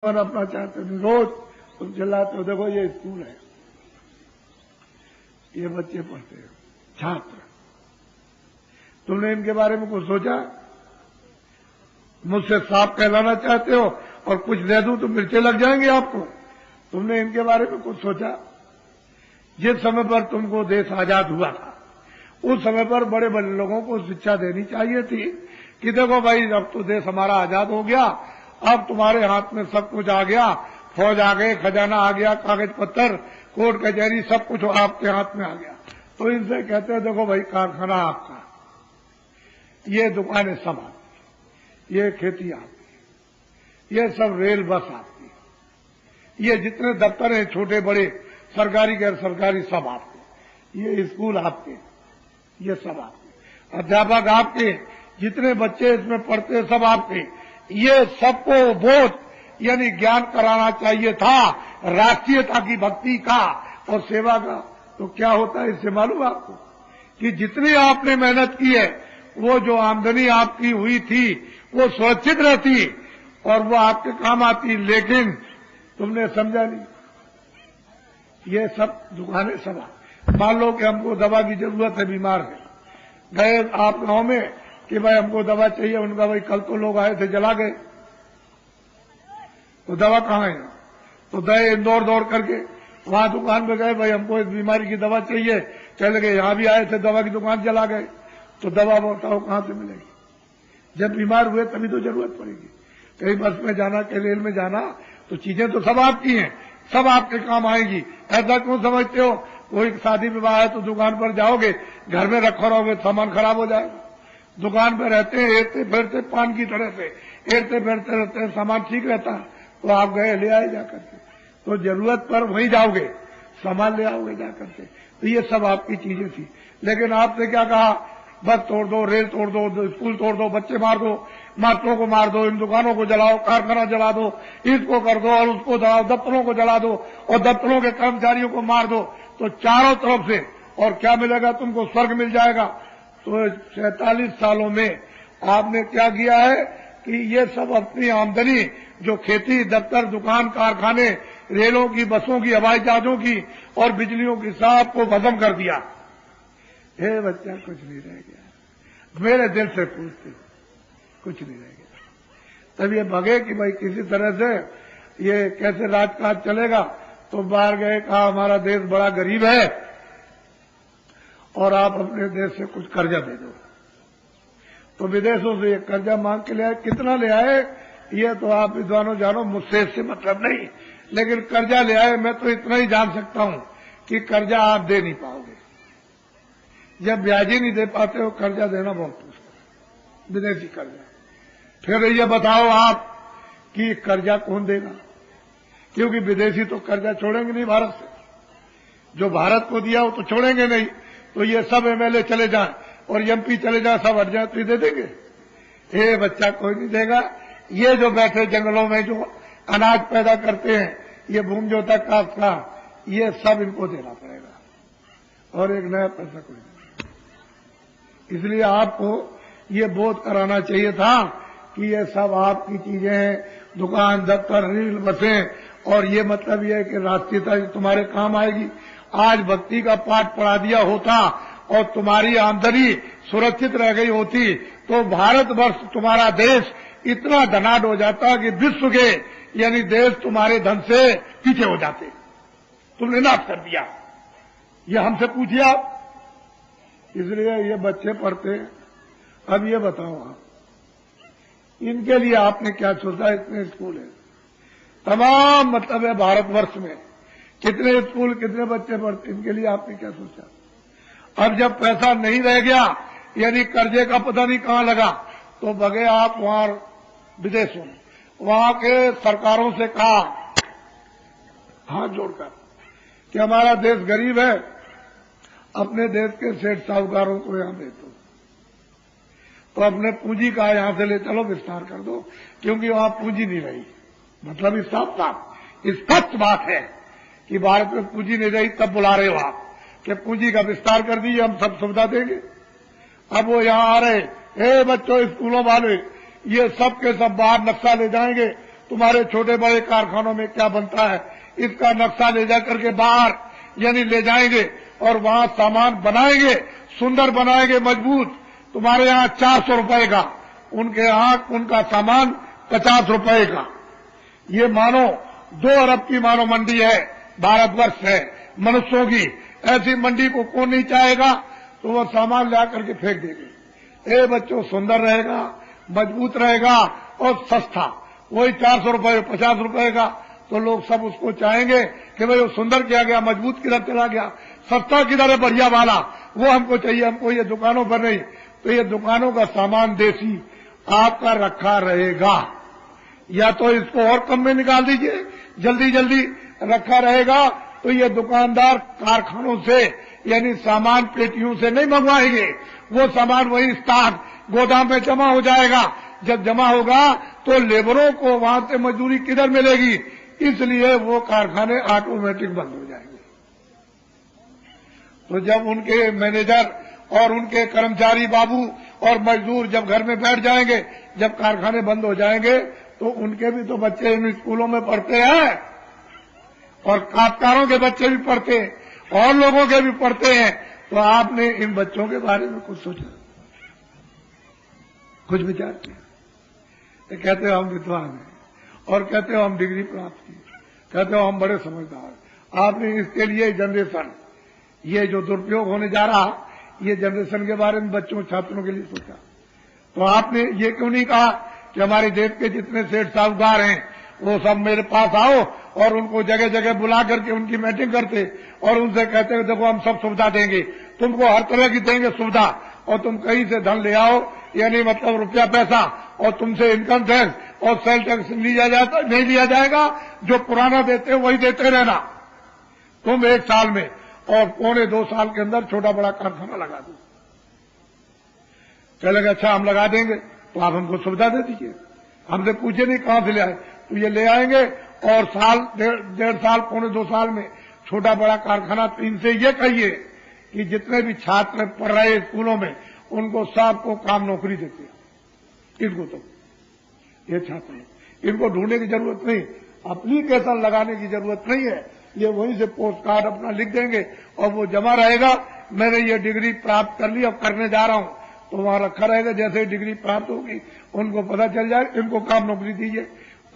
और अपना चाहते नहीं, रोज तुम चिल्लाते हो। देखो ये स्कूल है, ये बच्चे पढ़ते हैं, छात्र। तुमने इनके बारे में कुछ सोचा? मुझसे साफ कहलाना चाहते हो और कुछ दे दूं तो मिर्चे लग जाएंगे आपको। तुमने इनके बारे में कुछ सोचा? जिस समय पर तुमको देश आजाद हुआ था, उस समय पर बड़े बड़े लोगों को शिक्षा देनी चाहिए थी कि देखो भाई, अब तो देश हमारा आजाद हो गया, अब तुम्हारे हाथ में सब कुछ आ गया, फौज आ गए, खजाना आ गया, कागज पत्तर, कोर्ट कचहरी, सब कुछ आपके हाथ में आ गया। तो इनसे कहते हैं देखो भाई, कारखाना आपका, ये दुकानें सब आपकी, ये खेती आपकी, ये सब रेल बस आपकी, ये जितने दफ्तर हैं छोटे बड़े, सरकारी गैर सरकारी, सब आपके, ये स्कूल आपके, ये सब आपके, अध्यापक आपके, जितने बच्चे इसमें पढ़ते सब आपके। ये सबको बोध यानी ज्ञान कराना चाहिए था राष्ट्रीयता की, भक्ति का और सेवा का। तो क्या होता है इससे मालूम आपको कि जितनी आपने मेहनत की है, वो जो आमदनी आपकी हुई थी वो सुरक्षित रहती और वो आपके काम आती, लेकिन तुमने समझा नहीं। ये सब दुकानें सब, मान लो कि हमको दवा की जरूरत है, बीमार है, गए आप गांव में कि भाई हमको दवा चाहिए, उनका भाई कल तो लोग आए थे, जला गए, तो दवा कहाँ है? तो गए इंदौर दौड़ करके, वहां दुकान पे गए, भाई हमको इस बीमारी की दवा चाहिए, चले गए, यहां भी आए थे, दवा की दुकान जला गए। तो दवा बताओ कहां से मिलेगी? जब बीमार हुए तभी तो जरूरत पड़ेगी। कहीं बस में जाना, कहीं रेल में जाना, तो चीजें तो सब आपकी हैं, सब आपके काम आएगी। ऐसा क्यों समझते हो? कोई शादी विवाह है तो दुकान पर जाओगे, घर में रखो रहोगे, सामान खराब हो जाएगा। दुकान पर रहते हैं, एरते फिरते पान की तरह से एरते फिरते रहते हैं, सामान ठीक रहता है, तो आप गए ले आए जाकर के, तो जरूरत पर वहीं जाओगे, सामान ले आओगे जाकर के। तो ये सब आपकी चीजें थी, लेकिन आपने क्या कहा? बस तोड़ दो, रेल तोड़ दो, स्कूल तोड़ दो, बच्चे मार दो, मास्टरों को मार दो, इन दुकानों को जलाओ, कारखाना जला दो, इसको कर दो और उसको जलाओ, दफ्तरों को जला दो और दफ्तरों के कर्मचारियों को मार दो। तो चारों तरफ से, और क्या मिलेगा तुमको? स्वर्ग मिल जाएगा। तो 47 सालों में आपने क्या किया है कि ये सब अपनी आमदनी, जो खेती, दफ्तर, दुकान, कारखाने, रेलों की, बसों की, हवाई जहाजों की और बिजलियों की, सब को खत्म कर दिया। हे बच्चा, कुछ नहीं रह गया। मेरे दिल से पूछते, कुछ नहीं रह गया। तब ये भगे कि भाई किसी तरह से ये कैसे राजकाज चलेगा। तो बाहर गए, कहा हमारा देश बड़ा गरीब है और आप अपने देश से कुछ कर्जा दे दो। तो विदेशों से ये कर्जा मांग के ले आए। कितना ले आए ये तो आप विद्वानों जानो, मुझसे इससे मतलब नहीं, लेकिन कर्जा ले आए। मैं तो इतना ही जान सकता हूं कि कर्जा आप दे नहीं पाओगे। जब ब्याज ही नहीं दे पाते हो, कर्जा देना बहुत मुश्किल, विदेशी कर्जा। फिर ये बताओ आप कि कर्जा कौन देगा? क्योंकि विदेशी तो कर्जा छोड़ेंगे नहीं भारत से, जो भारत को दिया वो तो छोड़ेंगे नहीं। तो ये सब एमएलए चले जाएं और एमपी चले जाए, सब हट जाए, तो ये दे देंगे? ये बच्चा कोई नहीं देगा। ये जो बैठे जंगलों में जो अनाज पैदा करते हैं, ये भूमि जोता काश्त का, ये सब इनको देना पड़ेगा और एक नया पैसा कोई नहीं। इसलिए आपको ये बोध कराना चाहिए था कि ये सब आपकी चीजें हैं, दुकान, दफ्तर, रेल, बसें, और ये मतलब ये है कि राष्ट्रीयता तुम्हारे काम आएगी। आज भक्ति का पाठ पढ़ा दिया होता और तुम्हारी आमदनी सुरक्षित रह गई होती, तो भारतवर्ष, तुम्हारा देश इतना धनाढ्य हो जाता कि विश्व के यानी देश तुम्हारे धन से पीछे हो जाते। तुमने नाश कर दिया। ये हमसे पूछिए आप। इसलिए ये बच्चे पढ़ते। अब ये बताओ आप, इनके लिए आपने क्या सोचा? इतने स्कूल है, तमाम मतलब है भारतवर्ष में कितने स्कूल, कितने बच्चे पढ़ते, इनके लिए आपने क्या सोचा? अब जब पैसा नहीं रह गया, यानी कर्जे का पता नहीं कहां लगा, तो भगे आप वहां विदेशों में, वहां के सरकारों से कहा हाथ जोड़कर कि हमारा देश गरीब है, अपने देश के सेठ साहूकारों को यहां भेजो, तो अपने पूंजी का यहां से ले चलो, विस्तार कर दो, क्योंकि वहां पूंजी नहीं रही। मतलब इस साफ स्पष्ट बात है कि भारत में पूंजी नहीं रही, तब बुला रहे हो आप कि पूंजी का विस्तार कर दीजिए, हम सब सुविधा देंगे। अब वो यहां आ रहे, हे बच्चों, स्कूलों वाले, ये सब के सब बाहर नक्शा ले जाएंगे तुम्हारे छोटे बड़े कारखानों में क्या बनता है, इसका नक्शा ले जाकर के बाहर यानी ले जाएंगे और वहां सामान बनाएंगे, सुंदर बनाएंगे, मजबूत। तुम्हारे यहाँ 400 रुपए का, उनके यहाँ उनका सामान 50 रुपए का। ये मानो 2 अरब की मानो मंडी है, भारतवर्ष है मनुष्यों की। ऐसी मंडी को कौन नहीं चाहेगा? तो वो सामान ला करके फेंक देंगे। ए बच्चों, सुंदर रहेगा, मजबूत रहेगा और सस्ता। वही 400 रुपए 50 रुपए का, तो लोग सब उसको चाहेंगे कि भाई वो सुंदर किया गया, मजबूत किधर चला गया, सस्ता किधर है, बढ़िया वाला वो हमको चाहिए, हमको ये दुकानों पर नहीं। तो ये दुकानों का सामान देसी आपका रखा रहेगा, या तो इसको और कम में निकाल दीजिए, जल्दी जल्दी रखा रहेगा। तो ये दुकानदार कारखानों से यानी सामान पेटियों से नहीं मंगवाएंगे, वो सामान वही स्टॉक गोदाम में जमा हो जाएगा। जब जमा होगा तो लेबरों को वहां से मजदूरी किधर मिलेगी, इसलिए वो कारखाने ऑटोमेटिक बंद हो जाएंगे। तो जब उनके मैनेजर और उनके कर्मचारी बाबू और मजदूर जब घर में बैठ जाएंगे, जब कारखाने बंद हो जाएंगे, तो उनके भी तो बच्चे इन स्कूलों में पढ़ते हैं और कामगारों के बच्चे भी पढ़ते हैं और लोगों के भी पढ़ते हैं। तो आपने इन बच्चों के बारे में कुछ सोचा, कुछ विचार किया? तो कहते हो हम विद्वान हैं और कहते हो हम डिग्री प्राप्त की, कहते हो हम बड़े समझदार। आपने इसके लिए जनरेशन, ये जो दुरुपयोग होने जा रहा, ये जनरेशन के बारे में बच्चों छात्रों के लिए सोचा? तो आपने ये क्यों नहीं कहा कि हमारे देश के जितने सेठ साहूकार हैं वो सब मेरे पास आओ और उनको जगह जगह बुला करके उनकी मीटिंग करते और उनसे कहते हैं देखो हम सब सुविधा देंगे, तुमको हर तरह की देंगे सुविधा, और तुम कहीं से धन ले आओ, यानी मतलब रुपया पैसा, और तुमसे इनकम टैक्स और सेल टैक्स नहीं लिया जाएगा, जो पुराना देते हो वही देते रहना। तुम 1 साल में और 1.25-2 साल के अंदर छोटा बड़ा कारखाना लगा दो। चलेगा, अच्छा हम लगा देंगे, तो आप हमको सुविधा दे दीजिए, हमसे पूछे नहीं कहां से ले आए, तो ये ले आएंगे और साल 1.5 साल 1.25-2 साल में छोटा बड़ा कारखाना। तो इनसे ये कहिए कि जितने भी छात्र पढ़ रहे स्कूलों में उनको सबको काम नौकरी देते हैं। इनको तो ये छात्र हैं, इनको ढूंढने की जरूरत नहीं, एप्लीकेशन लगाने की जरूरत नहीं है। ये वहीं से पोस्ट कार्ड अपना लिख देंगे और वो जमा रहेगा, मैंने ये डिग्री प्राप्त कर ली, अब करने जा रहा हूं, तो वहां रखा रहेगा। जैसे ही डिग्री प्राप्त होगी उनको पता चल जाए, इनको काम नौकरी दीजिए।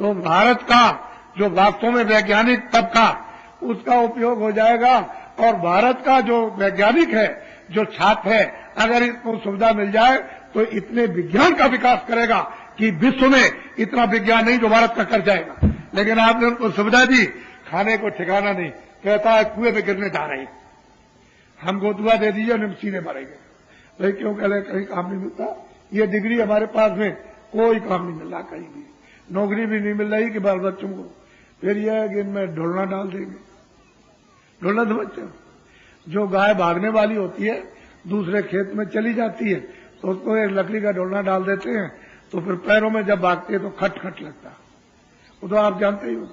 तो भारत का जो वास्तव में वैज्ञानिक तबका, उसका उपयोग हो जाएगा। और भारत का जो वैज्ञानिक है, जो छात्र है, अगर इसको सुविधा मिल जाए तो इतने विज्ञान का विकास करेगा कि विश्व में इतना विज्ञान नहीं जो भारत का कर जाएगा। लेकिन आपने उनको सुविधा दी, खाने को ठिकाना नहीं, कहता है कुएं में गिरने जा रहे, हमको दुआ दे दीजिए, हम सीने मरेंगे। भाई क्यों कह रहे, कहीं काम नहीं मिलता। ये डिग्री हमारे पास में कोई काम नहीं मिल रहा, कहीं भी नौकरी भी नहीं मिल रही कि बाल बच्चों को। फिर यह है कि इनमें ढोलना डाल देंगे। ढोलना समझते हो, जो गाय भागने वाली होती है दूसरे खेत में चली जाती है, तो उसको एक लकड़ी का ढोलना डाल देते हैं, तो फिर पैरों में जब भागती है तो खट खट लगता है, वो तो आप जानते ही हो।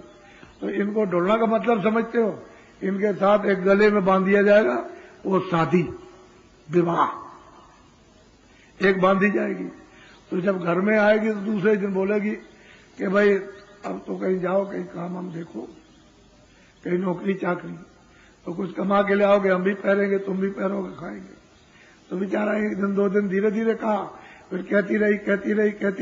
तो इनको ढोलना का मतलब समझते हो, इनके साथ एक गले में बांध दिया जाएगा, वो शादी विवाह एक बांधी जाएगी। तो जब घर में आएगी तो दूसरे दिन बोलेगी कि भाई अब तो कहीं जाओ, कहीं काम हम देखो, कहीं नौकरी चाकरी, तो कुछ कमा के ले आओगे, हम भी पहनेंगे, तुम भी पहनोगे, खाएंगे। तो बेचारा 1 दिन 2 दिन धीरे धीरे कहा, फिर कहती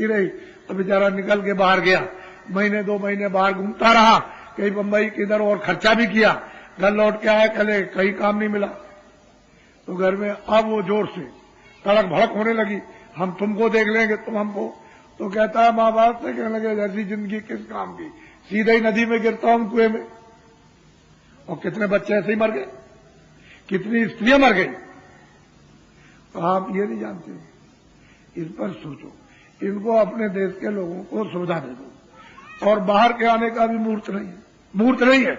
रही, तो बेचारा निकल के बाहर गया। महीने 2 महीने बाहर घूमता रहा, कहीं बम्बई किधर, और खर्चा भी किया। घर लौट के आया, कल कहीं काम नहीं मिला। तो घर में अब वो जोर से तड़क भड़क होने लगी, हम तुमको देख लेंगे, तुम हमको। तो कहता है माँ बाप से, कहने लगे ऐसी जिंदगी किस काम की, सीधे ही नदी में गिरता हूं, कुएं में। और कितने बच्चे ऐसे ही मर गए, कितनी स्त्रियां मर गई। तो आप ये नहीं जानते, इस पर सोचो। इनको अपने देश के लोगों को सुविधा दे दो। और बाहर के आने का भी मुहूर्त नहीं है,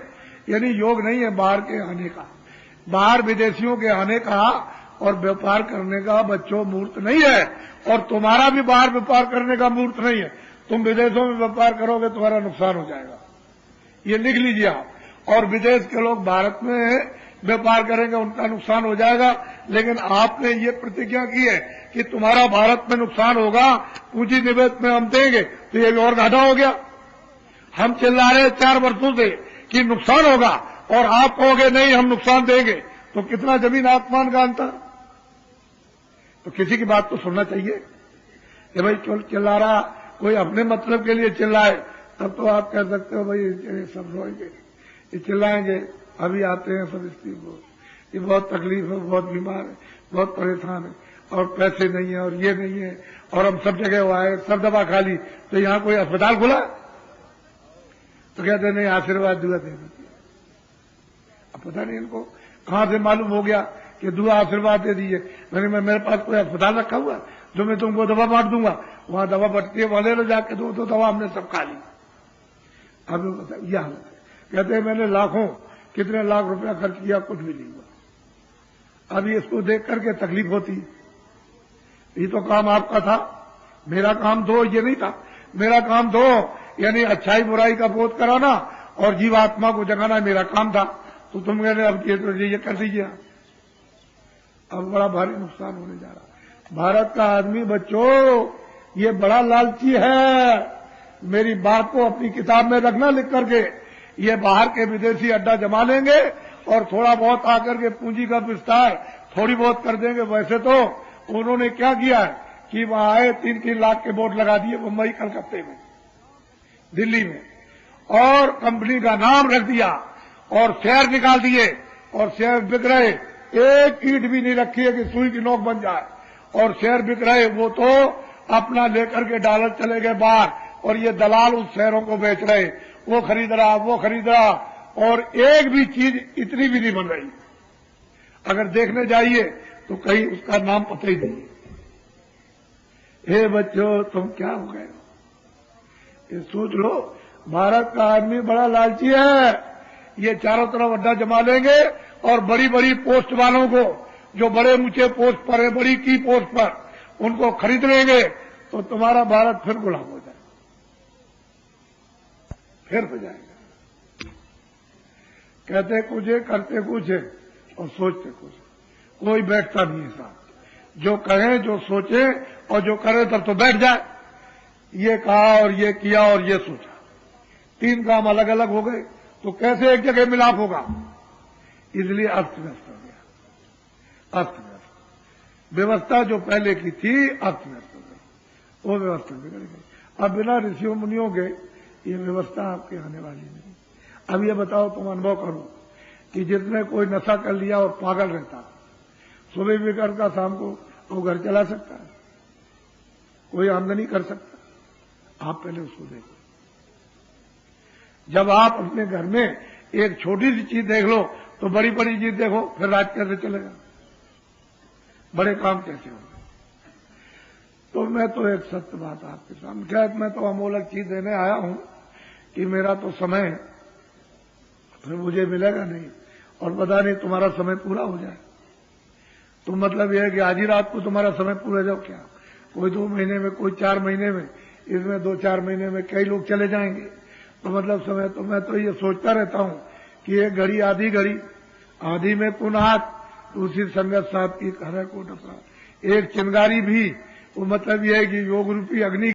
यानी योग नहीं है बाहर के आने का, बाहर विदेशियों के आने का और व्यापार करने का बच्चों मुहूर्त नहीं है। और तुम्हारा भी बाहर व्यापार करने का मुहूर्त नहीं है। तुम विदेशों में व्यापार करोगे, तुम्हारा नुकसान हो जाएगा, ये लिख लीजिए आप। और विदेश के लोग भारत में व्यापार करेंगे, उनका नुकसान हो जाएगा। लेकिन आपने ये प्रतिज्ञा की है कि तुम्हारा भारत में नुकसान होगा, पूंजी निवेश में हम देंगे, तो ये भी और घाटा हो गया। हम चिल्ला रहे 4 वर्षों से कि नुकसान होगा और आप कहोगे नहीं हम नुकसान देंगे, तो कितना जमीन आसमान का अंतर। तो किसी की बात तो सुनना चाहिए कि भाई चिल्ला रहा कोई अपने मतलब के लिए चिल्लाए, तब तो आप कह सकते हो भाई ये सब रोएंगे, ये चिल्लाएंगे। अभी आते हैं सब स्त्री को, ये बहुत तकलीफ है, बहुत बीमार है, बहुत परेशान है और पैसे नहीं है और ये नहीं है और हम सब जगह वो आए, सब दवा खा ली, तो यहां कोई अस्पताल खुला? तो कहते नहीं आशीर्वाद दुआ दे दीजिए। अब पता नहीं इनको कहां से मालूम हो गया कि दुआ आशीर्वाद दे दीजिए। मेरे पास कोई अस्पताल रखा हुआ जो मैं तुमको दवा बांट दूंगा, वहां दवा बटती है, वाले लो जाके दो दवा हमने सब खा ली। अब यह हालत है। कहते हैं मैंने लाखों कितने लाख रुपया खर्च किया, कुछ भी नहीं हुआ। अभी इसको देख करके तकलीफ होती है। ये तो काम आपका था, मेरा काम दो ये नहीं था। मेरा काम दो यानी अच्छाई बुराई का बोध कराना और जीवात्मा को जगाना मेरा काम था। तो तुम कहने अब ये कर दीजिए। अब बड़ा भारी नुकसान होने जा रहा है। भारत का आदमी बच्चों ये बड़ा लालची है। मेरी बात को अपनी किताब में रखना लिख करके। ये बाहर के विदेशी अड्डा जमा लेंगे और थोड़ा बहुत आकर के पूंजी का विस्तार थोड़ी बहुत कर देंगे। वैसे तो उन्होंने क्या किया है कि वहां आए 3-3 लाख के बोर्ड लगा दिए मुंबई, कलकत्ते में, दिल्ली में, और कंपनी का नाम रख दिया और शेयर निकाल दिए और शेयर बिक रहे। एक ईंट भी नहीं रखी है कि सुई की नोक बन जाए और शेयर बिक रहे। वो तो अपना लेकर के डॉलर चले गए बाहर और ये दलाल उस शेयरों को बेच रहे। वो खरीद रहा, वो खरीद रहा और एक भी चीज इतनी भी नहीं बन रही। अगर देखने जाइए तो कहीं उसका नाम पता ही नहीं। हे बच्चों तुम क्या हो गए हो? ये सोच लो। भारत का आदमी बड़ा लालची है। ये चारों तरफ अड्डा जमा लेंगे और बड़ी बड़ी पोस्ट वालों को, जो बड़े ऊंचे पोस्ट पर है, बड़ी की पोस्ट पर, उनको खरीद लेंगे तो तुम्हारा भारत फिर गुलाम हो जाए, फिर हो जाएगा। कहते कुछ है, करते कुछ है और सोचते कुछ। कोई बैठता नहीं है साथ। जो कहे, जो सोचे और जो करे तब तो बैठ जाए। ये कहा और ये किया और ये सोचा, 3 काम अलग अलग हो गए तो कैसे एक जगह मिलाप होगा? इसलिए अस्त व्यस्त हो गया। अस्त व्यस्त व्यवस्था जो पहले की थी अस्त व्यस्त हो गई, वो व्यवस्था बिगड़ गई। अब बिना ऋषियों मुनियों के ये व्यवस्था आपके आने वाली नहीं। अब ये बताओ, तुम अनुभव करो कि जिसने कोई नशा कर लिया और पागल रहता, सुबह भी करता, शाम को वो घर चला सकता है, कोई आमदनी कर सकता? आप पहले उसको देखो। जब आप अपने घर में एक छोटी सी चीज देख लो तो बड़ी बड़ी चीज देखो, फिर राज कैसे चलेगा? बड़े काम कैसे होंगे? तो मैं तो एक सत्य बात आपके सामने, क्या मैं तो अमोलक चीज देने आया हूं कि मेरा तो समय फिर मुझे मिलेगा नहीं और पता नहीं तुम्हारा समय पूरा हो जाए। तो मतलब यह है कि आज ही रात को तुम्हारा समय पूरा जाओ क्या? कोई 2 महीने में, कोई 4 महीने में, इसमें 2-4 महीने में कई लोग चले जाएंगे। तो मतलब समय तो मैं तो ये सोचता रहता हूं कि एक घड़ी आधी घड़ी, आधी में पुनः दूसरी संगत साथ की हर को टपरा। एक चिंगारी भी, वो मतलब यह है कि योग रूपी अग्नि